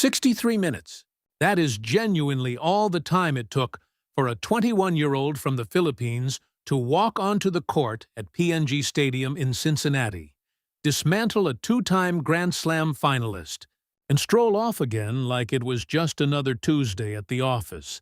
63 minutes. That is genuinely all the time it took for a 21-year-old from the Philippines to walk onto the court at PNG Stadium in Cincinnati, dismantle a two-time Grand Slam finalist, and stroll off again like it was just another Tuesday at the office.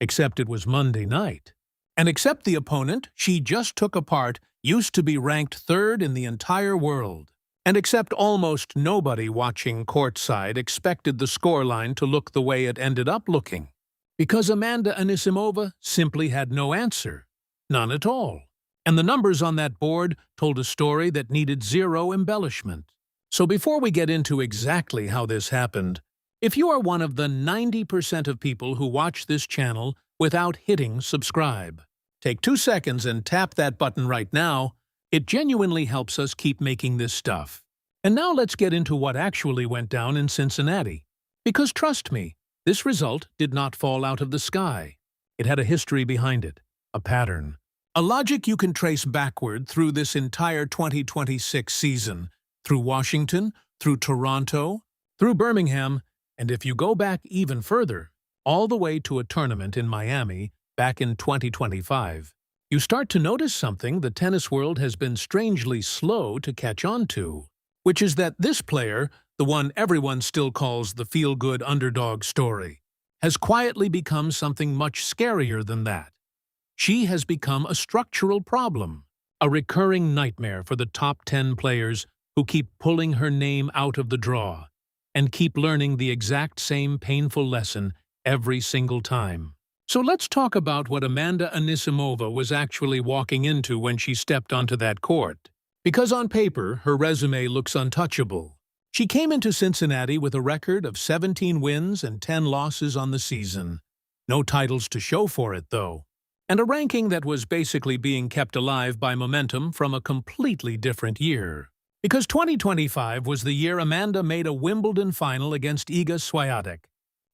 Except it was Monday night. And except the opponent she just took apart used to be ranked third in the entire world. And except almost nobody watching courtside expected the scoreline to look the way it ended up looking. Because Amanda Anisimova simply had no answer. None at all. And the numbers on that board told a story that needed zero embellishment. So before we get into exactly how this happened, if you are one of the 90% of people who watch this channel without hitting subscribe, take 2 seconds and tap that button right now. It genuinely helps us keep making this stuff. And now let's get into what actually went down in Cincinnati. Because trust me, this result did not fall out of the sky. It had a history behind it, a pattern, a logic you can trace backward through this entire 2026 season, through Washington, through Toronto, through Birmingham, and if you go back even further, all the way to a tournament in Miami back in 2025. You start to notice something the tennis world has been strangely slow to catch on to, which is that this player, the one everyone still calls the feel-good underdog story, has quietly become something much scarier than that. She has become a structural problem, a recurring nightmare for the top 10 players who keep pulling her name out of the draw and keep learning the exact same painful lesson every single time. So let's talk about what Amanda Anisimova was actually walking into when she stepped onto that court. Because on paper, her resume looks untouchable. She came into Cincinnati with a record of 17 wins and 10 losses on the season. No titles to show for it, though. And a ranking that was basically being kept alive by momentum from a completely different year. Because 2025 was the year Amanda made a Wimbledon final against Iga Swiatek,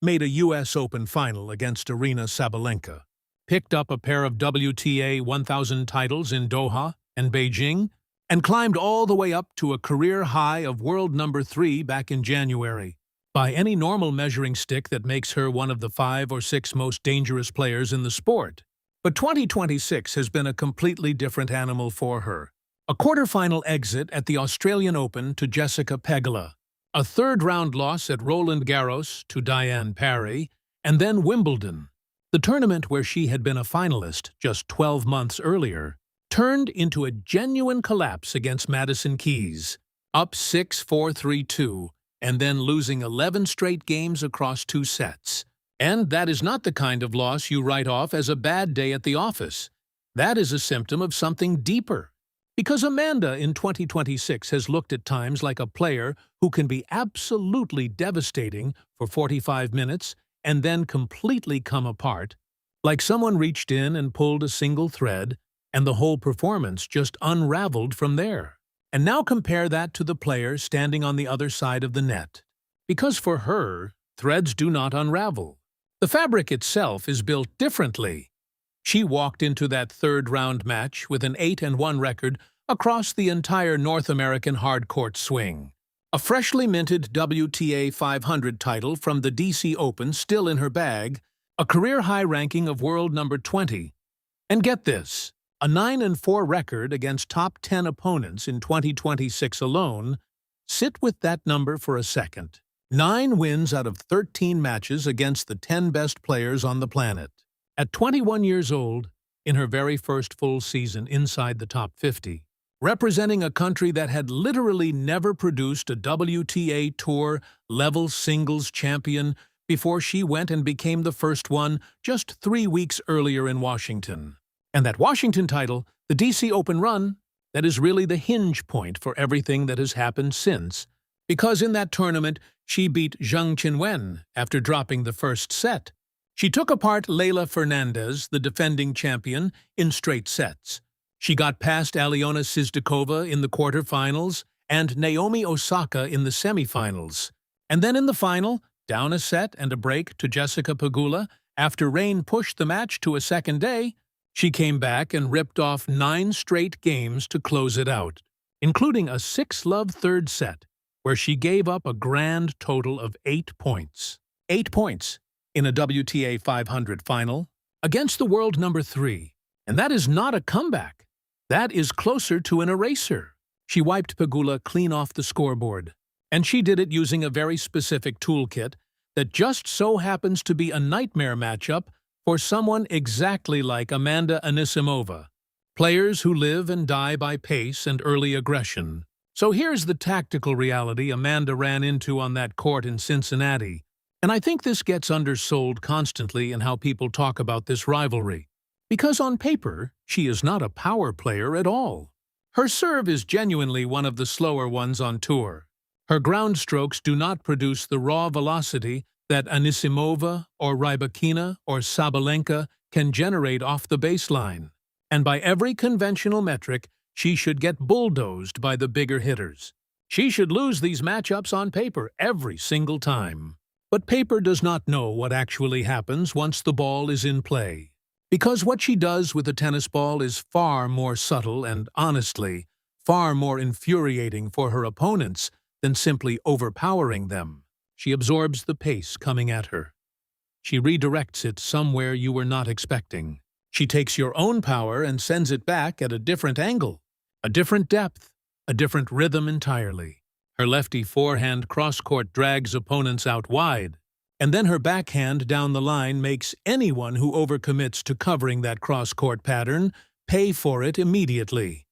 made a U.S. Open final against Aryna Sabalenka, picked up a pair of WTA 1000 titles in Doha and Beijing, and climbed all the way up to a career high of world number 3 back in January. By any normal measuring stick, that makes her one of the 5 or 6 most dangerous players in the sport. But 2026 has been a completely different animal for her. A quarterfinal exit at the Australian Open to Jessica Pegula, a third-round loss at Roland Garros to Diane Parry, and then Wimbledon. The tournament where she had been a finalist just 12 months earlier turned into a genuine collapse against Madison Keys, up 6-4-3-2, and then losing 11 straight games across 2 sets. And that is not the kind of loss you write off as a bad day at the office. That is a symptom of something deeper. Because Amanda in 2026 has looked at times like a player who can be absolutely devastating for 45 minutes and then completely come apart, like someone reached in and pulled a single thread and the whole performance just unraveled from there. And now compare that to the player standing on the other side of the net. Because for her, threads do not unravel. The fabric itself is built differently. She walked into that third-round match with an 8-1 record across the entire North American hard-court swing. A freshly minted WTA 500 title from the DC Open still in her bag, a career-high ranking of world number 20. And get this, a 9-4 record against top 10 opponents in 2026 alone. Sit with that number for a second. 9 wins out of 13 matches against the 10 best players on the planet. At 21 years old, in her very first full season inside the top 50, representing a country that had literally never produced a WTA Tour level singles champion before she went and became the first one just 3 weeks earlier in Washington. And that Washington title, the DC Open run, that is really the hinge point for everything that has happened since, because in that tournament she beat Zheng Qinwen after dropping the first set. She took apart Leylah Fernandez, the defending champion, in straight sets. She got past Aliona Sisdikova in the quarterfinals and Naomi Osaka in the semifinals. And then in the final, down a set and a break to Jessica Pegula, after rain pushed the match to a second day, she came back and ripped off 9 straight games to close it out, including a 6-love third set, where she gave up a grand total of 8 points. 8 points in a WTA 500 final against the world number 3. And that is not a comeback. That is closer to an eraser. She wiped Pegula clean off the scoreboard. And she did it using a very specific toolkit that just so happens to be a nightmare matchup for someone exactly like Amanda Anisimova. Players who live and die by pace and early aggression. So here's the tactical reality Amanda ran into on that court in Cincinnati. And I think this gets undersold constantly in how people talk about this rivalry. Because on paper, she is not a power player at all. Her serve is genuinely one of the slower ones on tour. Her ground strokes do not produce the raw velocity that Anisimova or Rybakina or Sabalenka can generate off the baseline. And by every conventional metric, she should get bulldozed by the bigger hitters. She should lose these matchups on paper every single time. But paper does not know what actually happens once the ball is in play. Because what she does with a tennis ball is far more subtle and, honestly, far more infuriating for her opponents than simply overpowering them. She absorbs the pace coming at her. She redirects it somewhere you were not expecting. She takes your own power and sends it back at a different angle, a different depth, a different rhythm entirely. Her lefty forehand cross-court drags opponents out wide, and then her backhand down the line makes anyone who overcommits to covering that cross-court pattern pay for it immediately.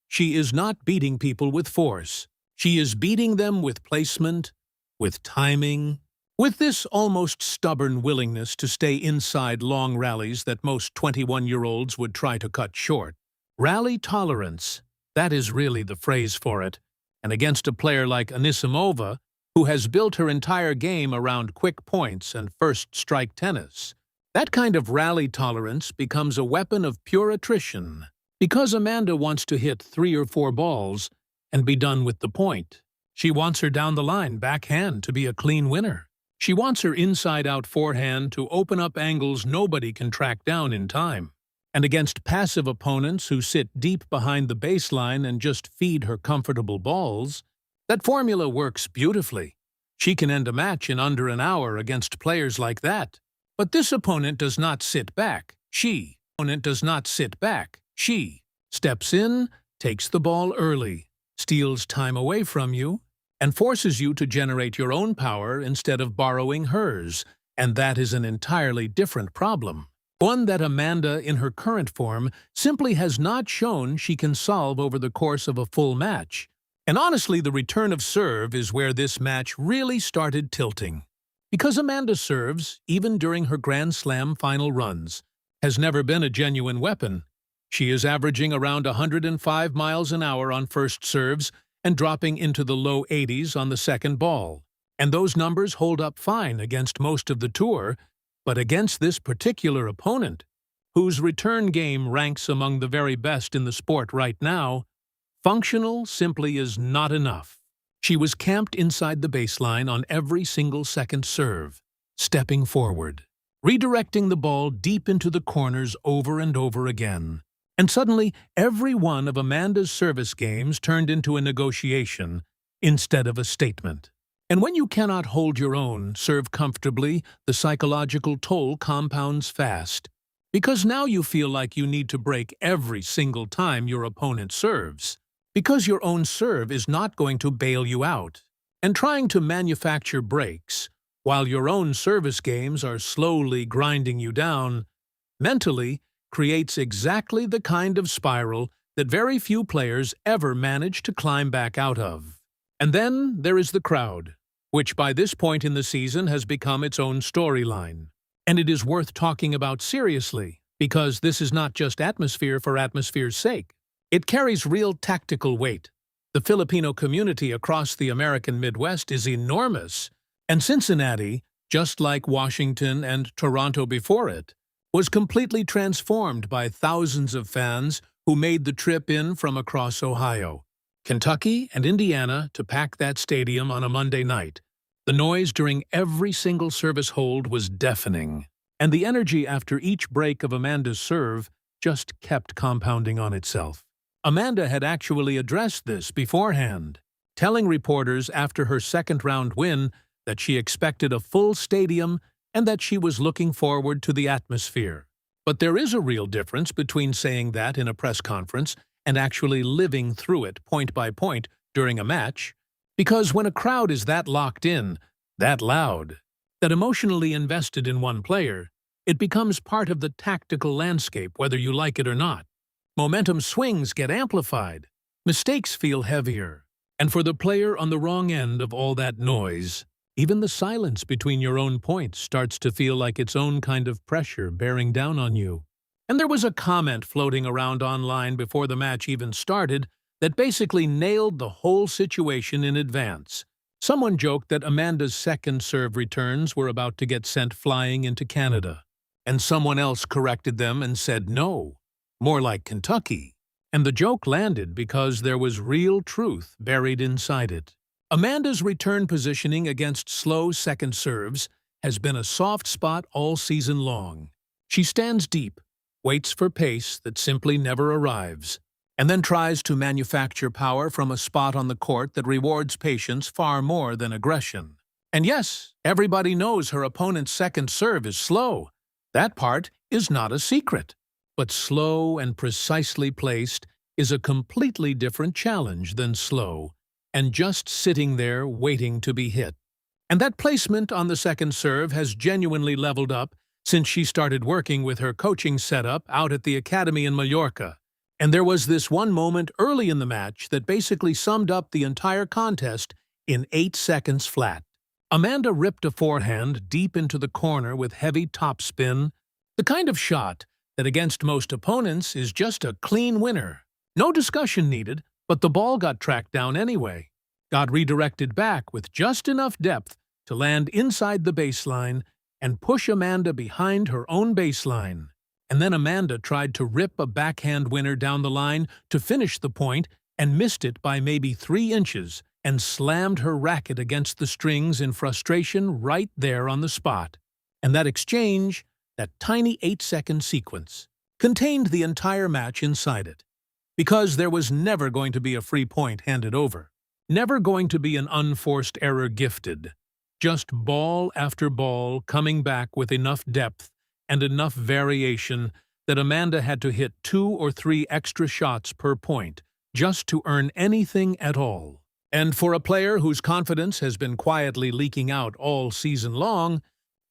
She is not beating people with force. She is beating them with placement, with timing, with this almost stubborn willingness to stay inside long rallies that most 21-year-olds would try to cut short. Rally tolerance, that is really the phrase for it. And against a player like Anisimova, who has built her entire game around quick points and first-strike tennis, that kind of rally tolerance becomes a weapon of pure attrition. Because Amanda wants to hit 3 or 4 balls and be done with the point. She wants her down the line backhand to be a clean winner. She wants her inside-out forehand to open up angles nobody can track down in time. And against passive opponents who sit deep behind the baseline and just feed her comfortable balls, that formula works beautifully. She can end a match in under an hour against players like that. But this opponent does not sit back. She steps in, takes the ball early, steals time away from you, and forces you to generate your own power instead of borrowing hers, and that is an entirely different problem. One that Amanda, in her current form, simply has not shown she can solve over the course of a full match. And honestly, the return of serve is where this match really started tilting. Because Amanda serves, even during her Grand Slam final runs, has never been a genuine weapon. She is averaging around 105 miles an hour on first serves and dropping into the low 80s on the second ball. And those numbers hold up fine against most of the tour, but against this particular opponent, whose return game ranks among the very best in the sport right now, functional simply is not enough. She was camped inside the baseline on every single second serve, stepping forward, redirecting the ball deep into the corners over and over again. And suddenly, every one of Amanda's service games turned into a negotiation instead of a statement. And when you cannot hold your own, serve comfortably, the psychological toll compounds fast. Because now you feel like you need to break every single time your opponent serves. Because your own serve is not going to bail you out. And trying to manufacture breaks, while your own service games are slowly grinding you down, mentally, creates exactly the kind of spiral that very few players ever manage to climb back out of. And then there is the crowd, which by this point in the season has become its own storyline. And it is worth talking about seriously, because this is not just atmosphere for atmosphere's sake. It carries real tactical weight. The Filipino community across the American Midwest is enormous, and Cincinnati, just like Washington and Toronto before it, was completely transformed by thousands of fans who made the trip in from across Ohio, Kentucky, and Indiana to pack that stadium on a Monday night. The noise during every single service hold was deafening, and the energy after each break of Amanda's serve just kept compounding on itself. Amanda had actually addressed this beforehand. telling reporters after her second-round win that she expected a full stadium and that she was looking forward to the atmosphere. But there is a real difference between saying that in a press conference and actually living through it point by point during a match, because when a crowd is that locked in, that loud, that emotionally invested in one player, it becomes part of the tactical landscape whether you like it or not. Momentum swings get amplified, mistakes feel heavier, and for the player on the wrong end of all that noise, even the silence between your own points starts to feel like its own kind of pressure bearing down on you. And there was a comment floating around online before the match even started that basically nailed the whole situation in advance. Someone joked that Amanda's second serve returns were about to get sent flying into Canada. And someone else corrected them and said no, more like Kentucky. And the joke landed because there was real truth buried inside it. Amanda's return positioning against slow second serves has been a soft spot all season long. She stands deep, waits for pace that simply never arrives, and then tries to manufacture power from a spot on the court that rewards patience far more than aggression. And yes, everybody knows her opponent's second serve is slow. That part is not a secret. But slow and precisely placed is a completely different challenge than slow and just sitting there waiting to be hit. And that placement on the second serve has genuinely leveled up since she started working with her coaching setup out at the academy in Mallorca. And there was this one moment early in the match that basically summed up the entire contest in 8 seconds flat. Amanda ripped a forehand deep into the corner with heavy topspin, the kind of shot that against most opponents is just a clean winner. No discussion needed, but the ball got tracked down anyway, got redirected back with just enough depth to land inside the baseline and push Amanda behind her own baseline. And then Amanda tried to rip a backhand winner down the line to finish the point and missed it by maybe 3 inches and slammed her racket against the strings in frustration right there on the spot. And that exchange, that tiny 8-second sequence, contained the entire match inside it. Because there was never going to be a free point handed over. Never going to be an unforced error gifted. Just ball after ball coming back with enough depth and enough variation that Amanda had to hit 2 or 3 extra shots per point just to earn anything at all. And for a player whose confidence has been quietly leaking out all season long,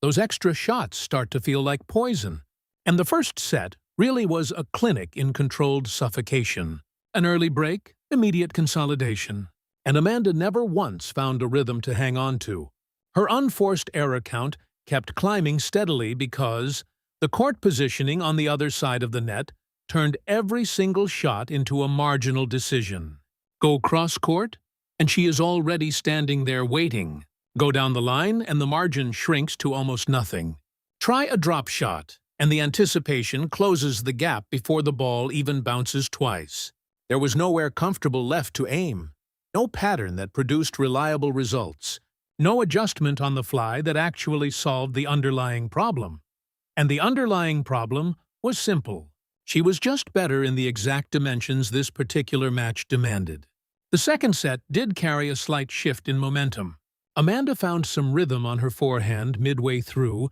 those extra shots start to feel like poison. And the first set really was a clinic in controlled suffocation. An early break, immediate consolidation. And Amanda never once found a rhythm to hang on to. Her unforced error count kept climbing steadily because the court positioning on the other side of the net turned every single shot into a marginal decision. Go cross-court, and she is already standing there waiting. Go down the line, and the margin shrinks to almost nothing. Try a drop shot, and the anticipation closes the gap before the ball even bounces twice. There was nowhere comfortable left to aim. No pattern that produced reliable results. No adjustment on the fly that actually solved the underlying problem. And the underlying problem was simple. She was just better in the exact dimensions this particular match demanded. The second set did carry a slight shift in momentum. Amanda found some rhythm on her forehand midway through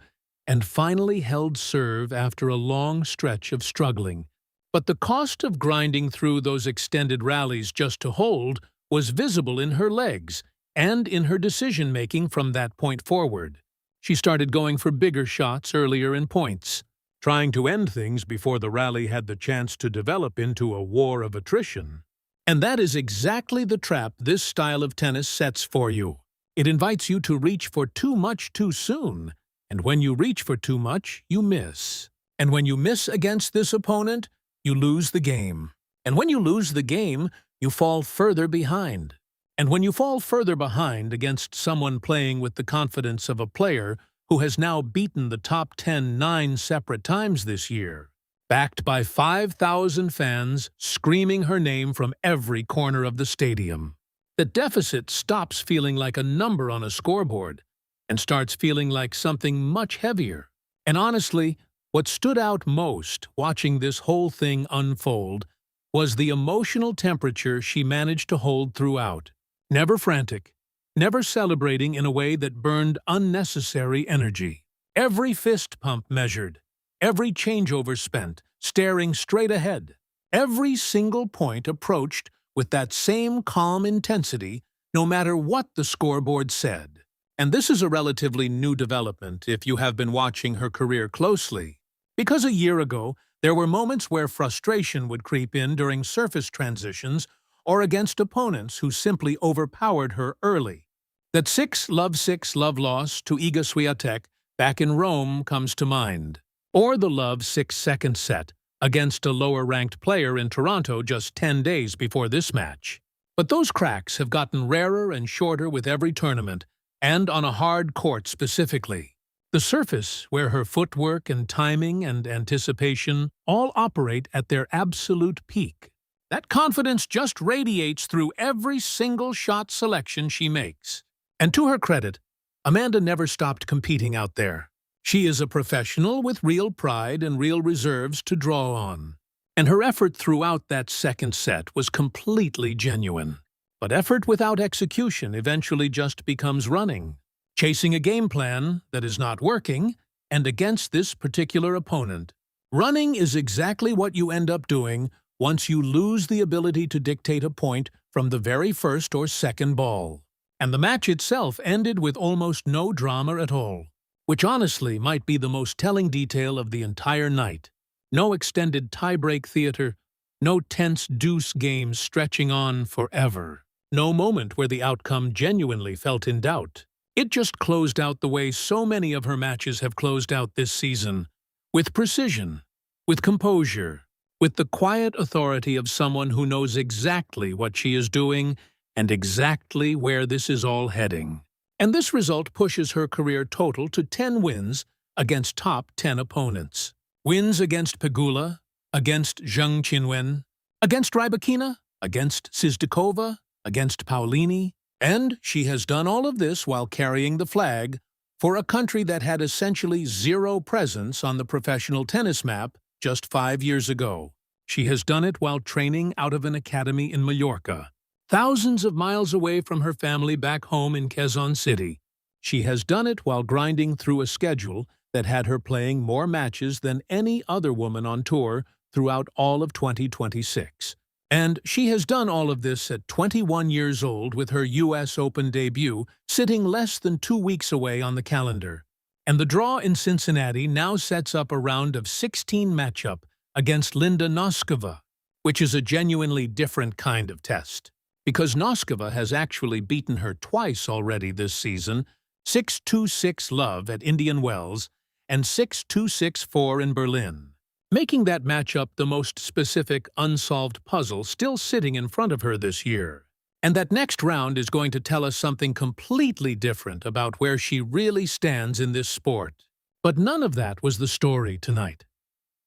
and finally held serve after a long stretch of struggling. But the cost of grinding through those extended rallies just to hold was visible in her legs and in her decision-making from that point forward. She started going for bigger shots earlier in points, trying to end things before the rally had the chance to develop into a war of attrition. And that is exactly the trap this style of tennis sets for you. It invites you to reach for too much too soon, and when you reach for too much, you miss. And when you miss against this opponent, you lose the game. And when you lose the game, you fall further behind. And when you fall further behind against someone playing with the confidence of a player who has now beaten the top 10 9 separate times this year, backed by 5,000 fans screaming her name from every corner of the stadium, the deficit stops feeling like a number on a scoreboard and starts feeling like something much heavier. And honestly, what stood out most watching this whole thing unfold was the emotional temperature she managed to hold throughout. Never frantic, never celebrating in a way that burned unnecessary energy. Every fist pump measured, every changeover spent, staring straight ahead. Every single point approached with that same calm intensity, no matter what the scoreboard said. And this is a relatively new development if you have been watching her career closely. Because a year ago, there were moments where frustration would creep in during surface transitions or against opponents who simply overpowered her early. That 6-love loss to Iga Swiatek back in Rome comes to mind. Or the love 6-second set against a lower-ranked player in Toronto just 10 days before this match. But those cracks have gotten rarer and shorter with every tournament, and on a hard court specifically. The surface, where her footwork and timing and anticipation all operate at their absolute peak. That confidence just radiates through every single shot selection she makes. And to her credit, Amanda never stopped competing out there. She is a professional with real pride and real reserves to draw on. And her effort throughout that second set was completely genuine. But effort without execution eventually just becomes running, chasing a game plan that is not working, and against this particular opponent. Running is exactly what you end up doing once you lose the ability to dictate a point from the very first or second ball. And the match itself ended with almost no drama at all, which honestly might be the most telling detail of the entire night. No extended tie-break theater, no tense deuce games stretching on forever. No moment where the outcome genuinely felt in doubt. It just closed out the way so many of her matches have closed out this season, with precision, with composure, with the quiet authority of someone who knows exactly what she is doing and exactly where this is all heading. And this result pushes her career total to 10 wins against top 10 opponents. Wins against Pegula, against Zheng Qinwen, against Rybakina, against Sisdikova, against Paolini, and she has done all of this while carrying the flag for a country that had essentially zero presence on the professional tennis map just 5 years ago. She has done it while training out of an academy in Mallorca, thousands of miles away from her family back home in Quezon City. She has done it while grinding through a schedule that had her playing more matches than any other woman on tour throughout all of 2026. And she has done all of this at 21 years old with her U.S. Open debut sitting less than 2 weeks away on the calendar. And the draw in Cincinnati now sets up a round of 16 matchup against Linda Noskova, which is a genuinely different kind of test. Because Noskova has actually beaten her twice already this season, 6-2-6 love at Indian Wells and 6-2-6-4 in Berlin, making that matchup the most specific unsolved puzzle still sitting in front of her this year. And that next round is going to tell us something completely different about where she really stands in this sport. But none of that was the story tonight.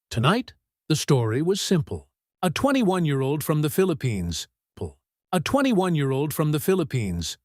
Tonight, the story was simple. A 21-year-old from the Philippines. A 21-year-old from the Philippines